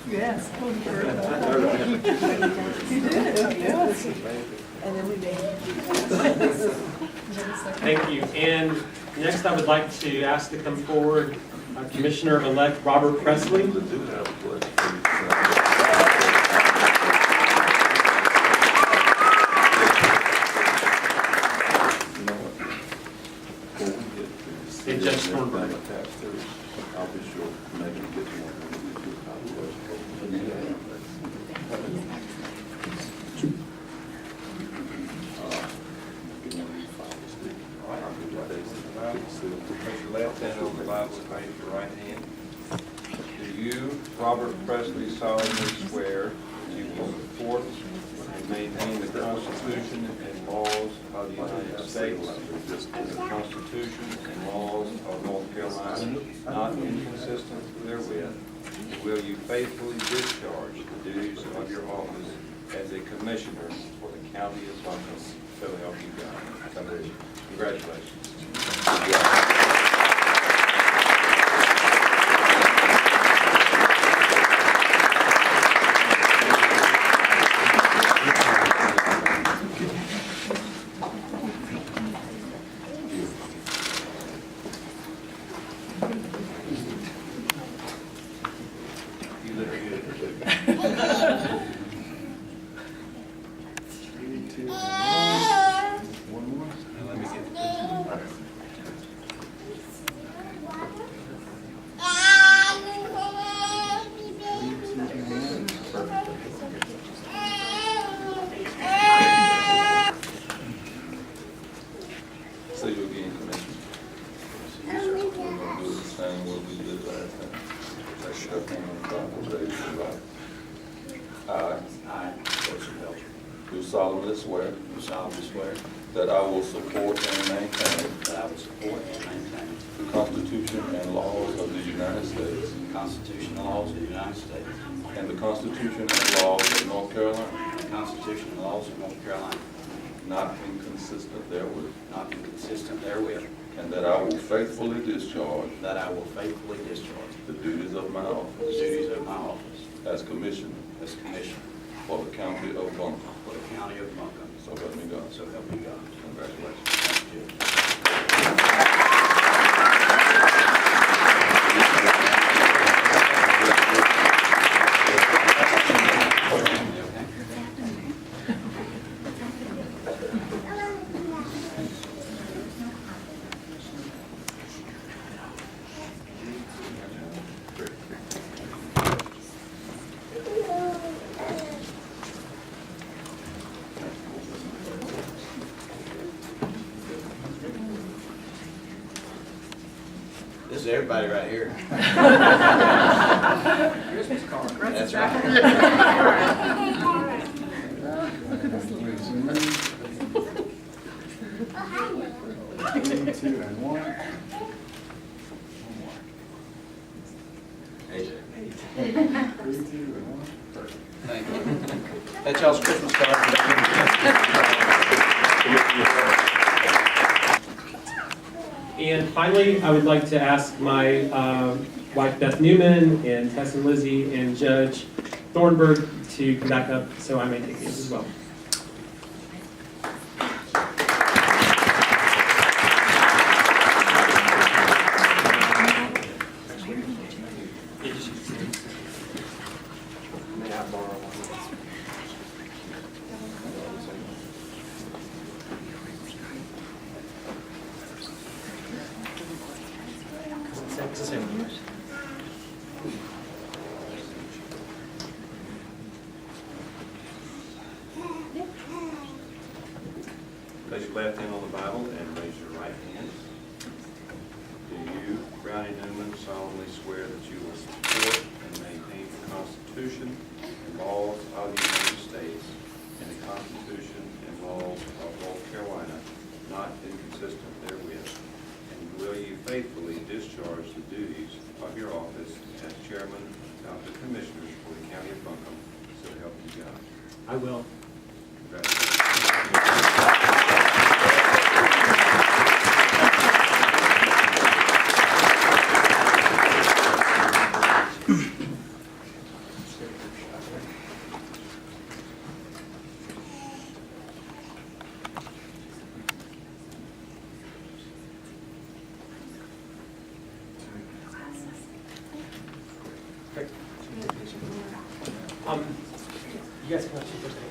Yes. You did, yes. And then we made. Thank you. And next I would like to ask to come forward Commissioner-elect Robert Presley. And Judge Thornburg. I'll be sure to make it get one. Place your left hand on the Bible and raise your right hand. Do you, Robert Presley, solemnly swear that you will support and maintain the Constitution and laws of the United States and the Constitution and laws of North Carolina, not inconsistent therewith? Will you faithfully discharge the duties of your office as a commissioner for the county of Buncombe? So help you God. Congratulations. You look good. 3, 2, 1. One more. Let me get this. See you again, Commissioner. We're going to do the same what we did last time. Take your left hand on the Bible, raise your right. I, Joseph Belcher, Do solemnly swear do solemnly swear that I will support and maintain that I will support and maintain the Constitution and laws of the United States the Constitution and laws of the United States, and the Constitution and laws of North Carolina, and the Constitution and laws of North Carolina, not inconsistent therewith, not inconsistent therewith, and that I will faithfully discharge that I will faithfully discharge the duties of my the office duties of my office as Commissioner as Commissioner for the County of Buncombe. for the County of Buncombe. So help me God. So help me God. Congratulations. Thank you. This is everybody right here. Christmas card. That's right. Look at this little. 3, 2, and 1. AJ. 3, 2, and 1. Perfect. Thank you. That's y'all's Christmas card. And finally, I would like to ask my wife Beth Newman and Tessa Lizzie and Judge Thornburg to come back up so I may take these as well. May I borrow one? Place your left hand on the Bible and raise your right hand. Do you, Brownie Newman, solemnly swear that you will support and maintain the Constitution and laws of the United States and the Constitution and laws of North Carolina, not inconsistent therewith? And will you faithfully discharge the duties of your office as Chairman of the Commissioners for the County of Buncombe? So help you God. I will. Congratulations. You guys can actually present.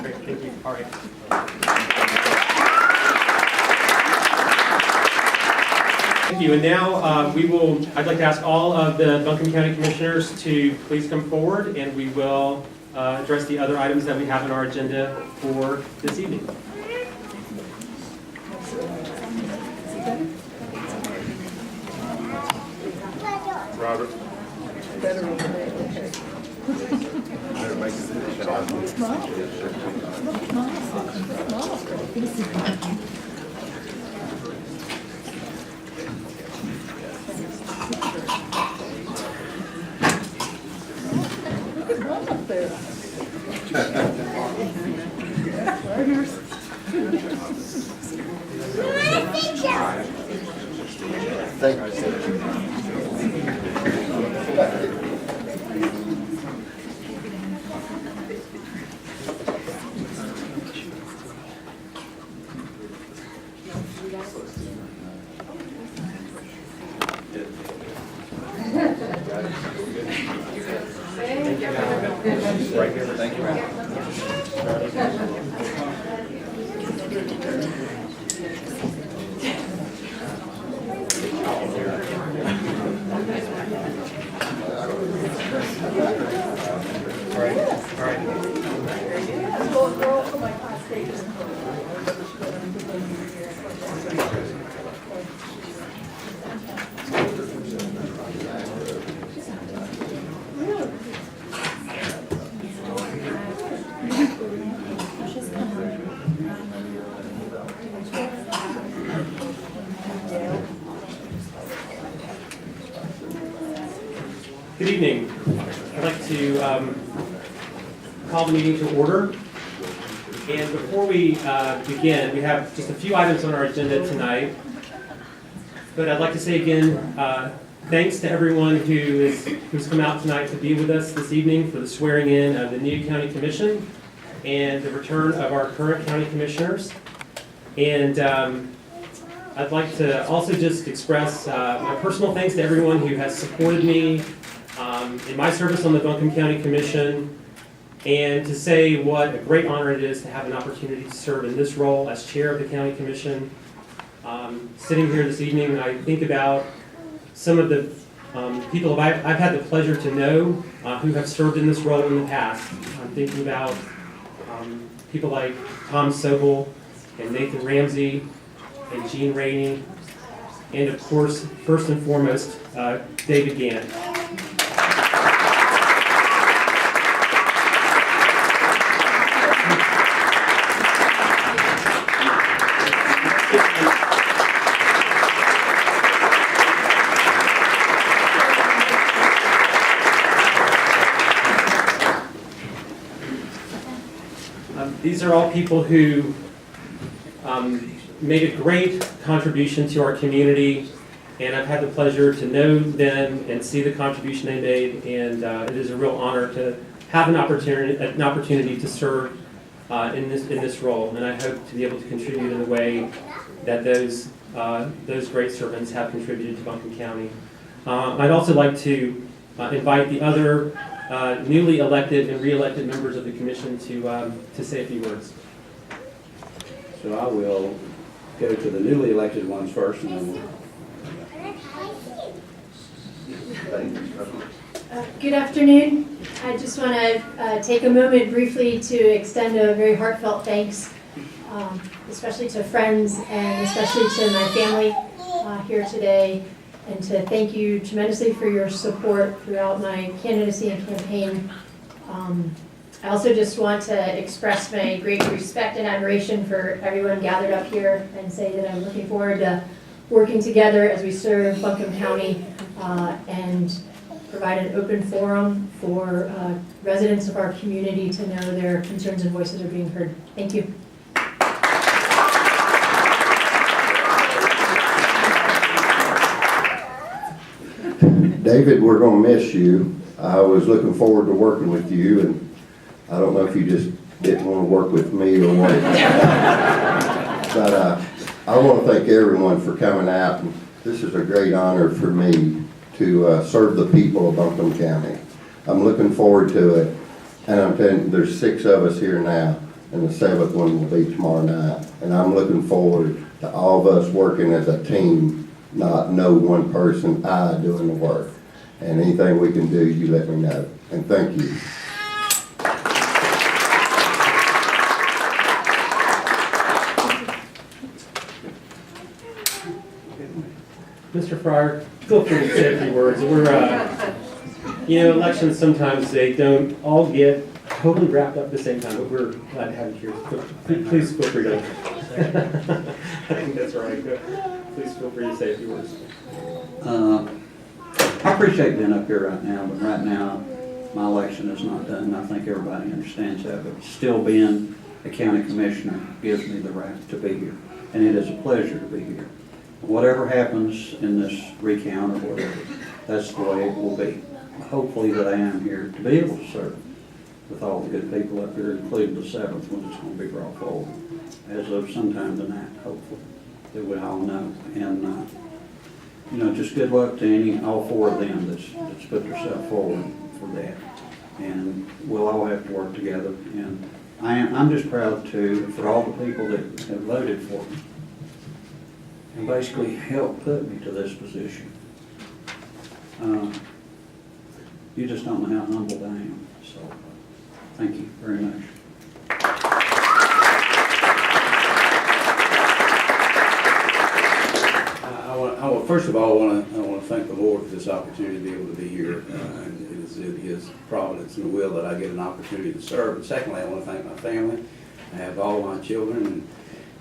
Great, thank you. All right. Thank you. And now I'd like to ask all of the Buncombe County Commissioners to please come forward, and we will address the other items that we have on our agenda for this evening. Robert. Better over there, okay. Look at Mom up there. Right here, thank you. All right. All right. Good evening. I'd like to call the meeting to order. And before we begin, we have just a few items on our agenda tonight. But I'd like to say again, thanks to everyone who's come out tonight to be with us this evening for the swearing in of the new county commission and the return of our current county commissioners. And I'd like to also just express my personal thanks to everyone who has supported me in my service on the Buncombe County Commission, and to say what a great honor it is to have an opportunity to serve in this role as chair of the county commission. Sitting here this evening, I think about some of the people I've had the pleasure to know who have served in this role in the past. I'm thinking about people like Tom Sobel and Nathan Ramsey and Gene Rainey, and of course, first and foremost, David Gant. These are all people who made a great contribution to our community, and I've had the pleasure to know them and see the contribution they made, and it is a real honor to have an opportunity to serve in this role, and I hope to be able to contribute in the way that those great servants have contributed to Buncombe County. I'd also like to invite the other newly elected and re-elected members of the commission to say a few words. So I will go to the newly elected ones first, and then we'll... Good afternoon. I just want to take a moment briefly to extend a very heartfelt thanks, especially to friends and especially to my family here today, and to thank you tremendously for your support throughout my candidacy and campaign. I also just want to express my great respect and admiration for everyone gathered up here, and say that I'm looking forward to working together as we serve Buncombe County and provide an open forum for residents of our community to know their concerns and voices are being heard. Thank you. David, we're gonna miss you. I was looking forward to working with you, and I don't know if you just didn't want to work with me or what. But I want to thank everyone for coming out. This is a great honor for me to serve the people of Buncombe County. I'm looking forward to it, and I'm telling you, there's 6 of us here now, and the 7th one will be tomorrow night. And I'm looking forward to all of us working as a team, not no one person, doing the work. And anything we can do, you let me know. And thank you. Mr. Fryer, feel free to say a few words. Elections sometimes they don't all get totally wrapped up at the same time, but we're glad to have you here. Please feel free to. I think that's right. Please feel free to say a few words. I appreciate being up here right now, but right now, my election is not done. I think everybody understands that, but still being a county commissioner gives me the right to be here, and it is a pleasure to be here. Whatever happens in this recount or whatever, that's the way it will be. Hopefully that I am here to be able to serve with all the good people up here, including the 7th one that's going to be brought forward as of sometime tonight, hopefully, that we all know. And just good luck to all 4 of them that's put themselves forward for that. And we'll all have to work together. And I'm just proud for all the people that have voted for me and basically helped put me to this position. You just don't know how humbled I am. So thank you very much. First of all, I want to thank the Lord for this opportunity to be able to be here. And it is His providence and will that I get an opportunity to serve. And secondly, I want to thank my family. I have all my children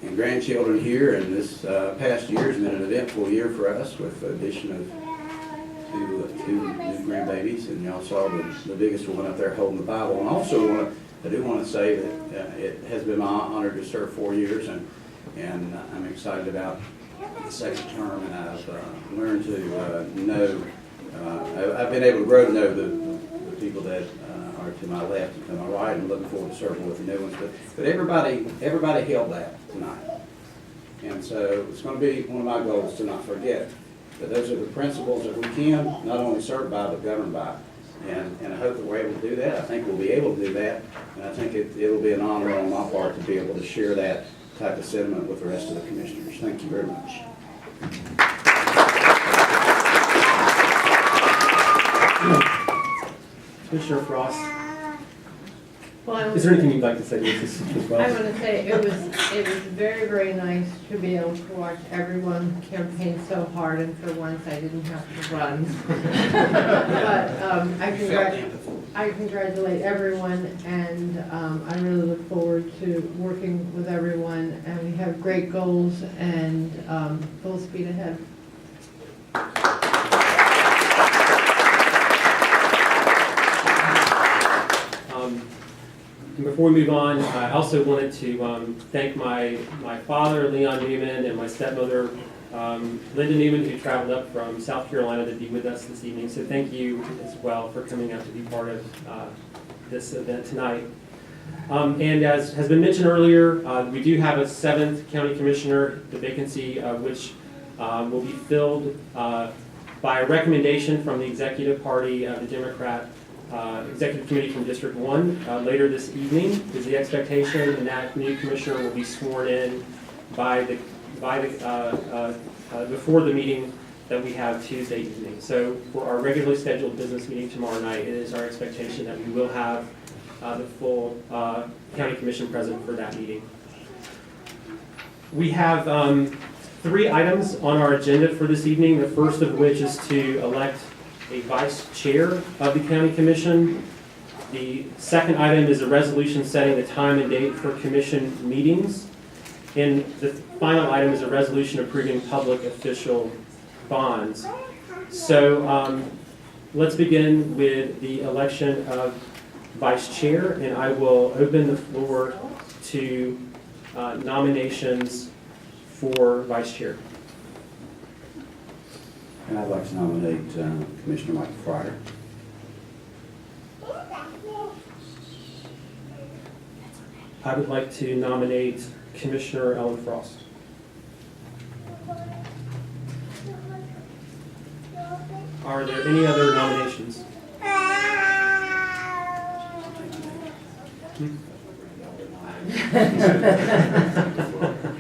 and grandchildren here, and this past year has been an eventful year for us with the addition of two new grandbabies, and y'all saw the biggest one up there holding the Bible. And also I do want to say that it has been my honor to serve 4 years, and I'm excited about the second term, and I've learned to know, I've been able to grow to know the people that are to my left and to my right, and looking forward to serving with the new ones. But everybody held that tonight. And so it's going to be one of my goals to not forget that those are the principles that we can not only serve by, but govern by. And I hope that we're able to do that. I think we'll be able to do that. And I think it'll be an honor on my part to be able to share that type of sentiment with the rest of the commissioners. Thank you very much. Commissioner Frost, Well, is there anything you'd like to say to this as well? I want to say it was very, very nice to be able to watch everyone campaign so hard, and for once I didn't have to run. But I congratulate everyone, and I really look forward to working with everyone, and we have great goals and full speed ahead. And before we move on, I also wanted to thank my father, Leon Newman, and my stepmother, Linda Newman, who traveled up from South Carolina to be with us this evening. So thank you as well for coming out to be part of this event tonight. And as has been mentioned earlier, we do have a 7th county commissioner, the vacancy of which will be filled by a recommendation from the executive party, the Democrat Executive Committee from District 1 later this evening is the expectation, and that new commissioner will be sworn in before the meeting that we have Tuesday evening. So for our regularly scheduled business meeting tomorrow night, it is our expectation that we will have the full county commission present for that meeting. We have 3 items on our agenda for this evening, the first of which is to elect a vice chair of the county commission. The second item is a resolution setting the time and date for commission meetings. And the final item is a resolution approving public official bonds. So let's begin with the election of vice chair, and I will open the floor to nominations for vice chair. And I'd like to nominate Commissioner Michael Fryer. I would like to nominate Commissioner Ellen Frost. Are there any other nominations?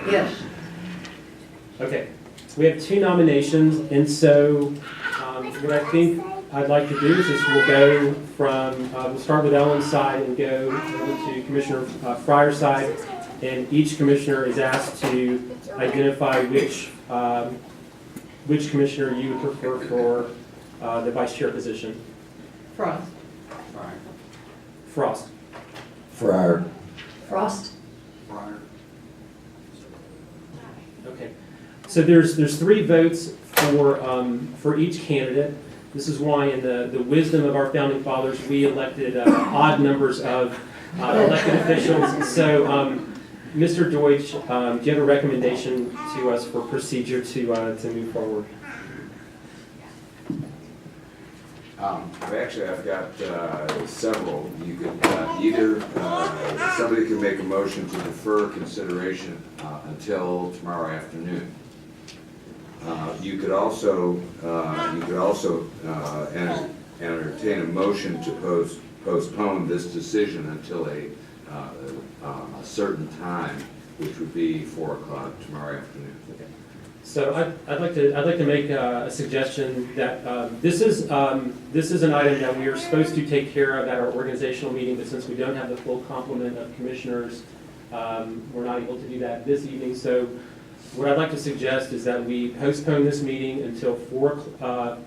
Yes. Okay, we have 2 nominations, and so what I think I'd like to do is just we'll go from, we'll start with Ellen's side and go over to Commissioner Fryer's side, and each commissioner is asked to identify which commissioner you would prefer for the vice chair position. Frost. Frost. Fryer. Frost? Okay. So there's 3 votes for each candidate. This is why, in the wisdom of our founding fathers, we elected odd numbers of elected officials. So, Mr. Deutsch, do you have a recommendation to us for procedure to move forward? Actually, I've got several. You could either, somebody could make a motion to defer consideration until tomorrow afternoon. You could also entertain a motion to postpone this decision until a certain time, which would be 4 o'clock tomorrow afternoon. Okay. So I'd like to make a suggestion that this is an item that we are supposed to take care of at our organizational meeting, but since we don't have the full complement of commissioners, we're not able to do that this evening. So what I'd like to suggest is that we postpone this meeting until 4. Well,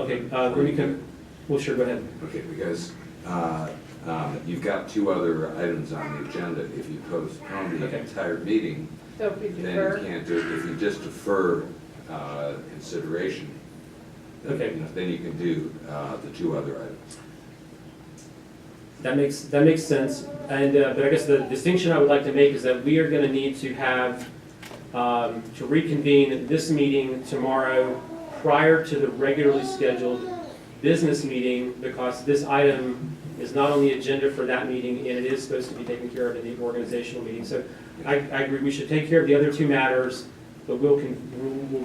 okay. Let me come. Well, sure. Go ahead. Okay, because you've got 2 other items on the agenda. If you postpone the entire meeting, So if we then defer. you can't do it. If you just defer consideration, then, Okay. then you can do the 2 other items. That makes sense. And but I guess the distinction I would like to make is that we are going to need to have to reconvene this meeting tomorrow prior to the regularly scheduled business meeting, because this item is not on the agenda for that meeting, and it is supposed to be taken care of in the organizational meeting. So I agree we should take care of the other 2 matters, but we'll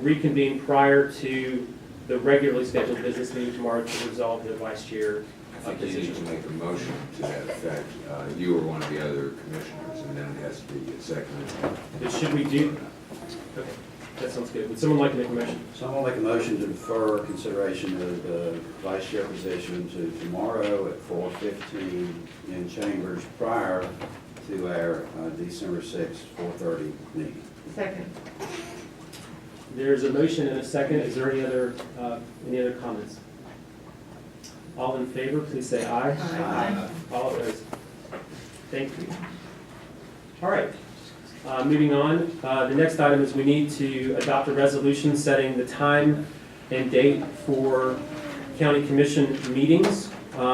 reconvene prior to the regularly scheduled business meeting tomorrow to resolve the vice chair I think you need to make a motion to that effect. You or one of the other commissioners, and then it has to be seconded. But should we do? Okay, that sounds good. Would someone like to make a motion? So I'm going to make a motion to defer consideration of the vice chair position to tomorrow at 4:15 in chambers prior to our December 6th, 4:30 meeting. Second. There's a motion and a second. Is there any other comments? All in favor, please say aye. Aye. All opposed? Thank you. All right. Moving on, the next item is we need to adopt a resolution setting the time and date for county commission meetings.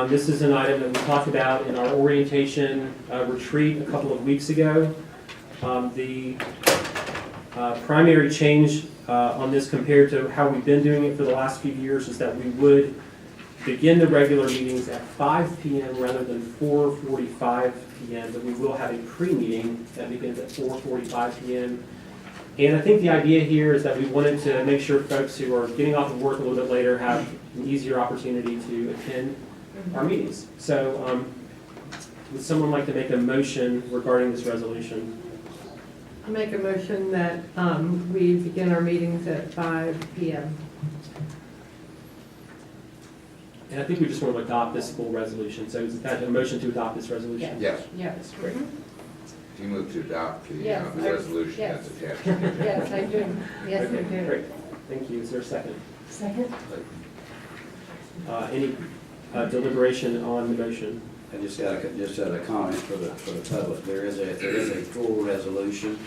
This is an item that we talked about in our orientation retreat a couple of weeks ago. The primary change on this compared to how we've been doing it for the last few years is that we would begin the regular meetings at 5 p.m. rather than 4:45 p.m., but we will have a pre-meeting that begins at 4:45 p.m. And I think the idea here is that we wanted to make sure folks who are getting off of work a little bit later have an easier opportunity to attend our meetings. So would someone like to make a motion regarding this resolution? I'll make a motion that we begin our meetings at 5 p.m. And I think we just want to adopt this full resolution. So is that a motion to adopt this resolution? Yes. Yes. Great. If you move to adopt the Yes, the resolution yes. that's attached to the agenda. Yes, I do. Yes, I Okay, do. great. Thank you. Is there a second? Second? Any deliberation on the motion? I just had a comment for the public. There is a full resolution.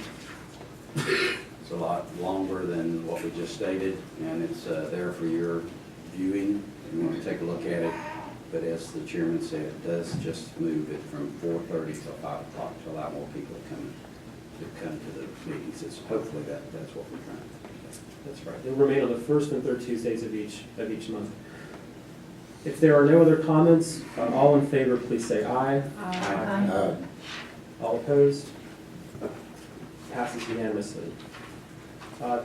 It's a lot longer than what we just stated, and it's there for your viewing. If you want to take a look at it, but as the chairman said, it does just move it from 4:30 to 5 o'clock to allow more people to come in. come to the meetings. It's hopefully that's what we're trying to do. That's right. They'll remain on the first and third Tuesdays of each month. If there are no other comments, all in favor, please say aye. Aye. All opposed? Passes unanimously.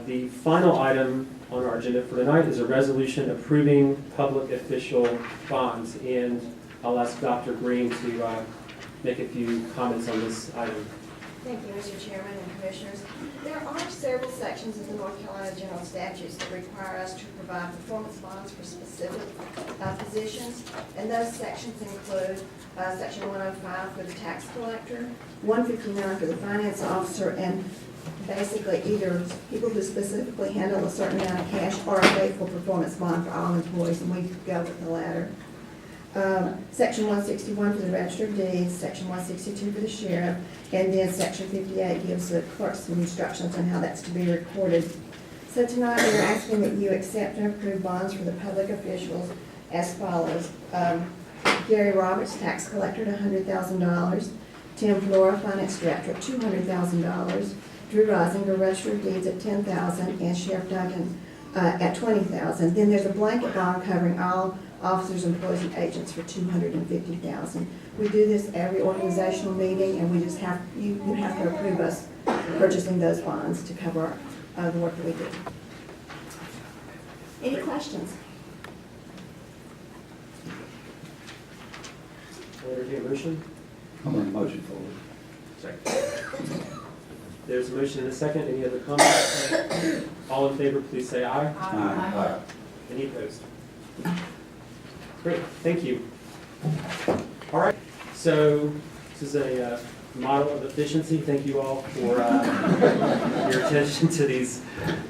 The final item on our agenda for tonight is a resolution approving public official bonds. And I'll ask Dr. Green to make a few comments on this item. Thank you, Mr. Chairman and Commissioners. There are several sections of the North Carolina General Statutes that require us to provide performance bonds for specific positions. And those sections include Section 105 for the tax collector, 159 for the finance officer, and basically either people who specifically handle a certain amount of cash or a faithful performance bond for all employees, and we go with the latter. Section 161 for the Register of Deeds, Section 162 for the sheriff, and then Section 58 gives the clerk some instructions on how that's to be recorded. So tonight we are asking that you accept and approve bonds for the public officials as follows. Gary Roberts, tax collector at $100,000. Tim Flora, finance director at $200,000. Drew Risinger, Register of Deeds at $10,000, and Sheriff Duncan at $20,000. Then there's a blanket bond covering all officers, employees, and agents for $250,000. We do this every organizational meeting, and we just have, you have to approve us purchasing those bonds to cover the work that we do. Any questions? I'll entertain a motion. I'm going to motion forward. Second. There's a motion and a second. Any other comments? All in favor, please say aye. Aye. Any opposed? Great, thank you. All right, so this is a model of efficiency. Thank you all for your attention to these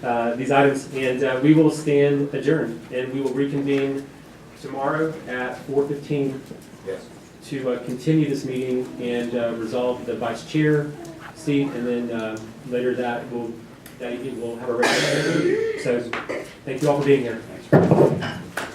items. And we will stand adjourned, and we will reconvene tomorrow at 4:15 to continue this meeting and resolve the vice chair seat, and then later that evening we'll have a regular meeting. So thank you all for being here. Thanks.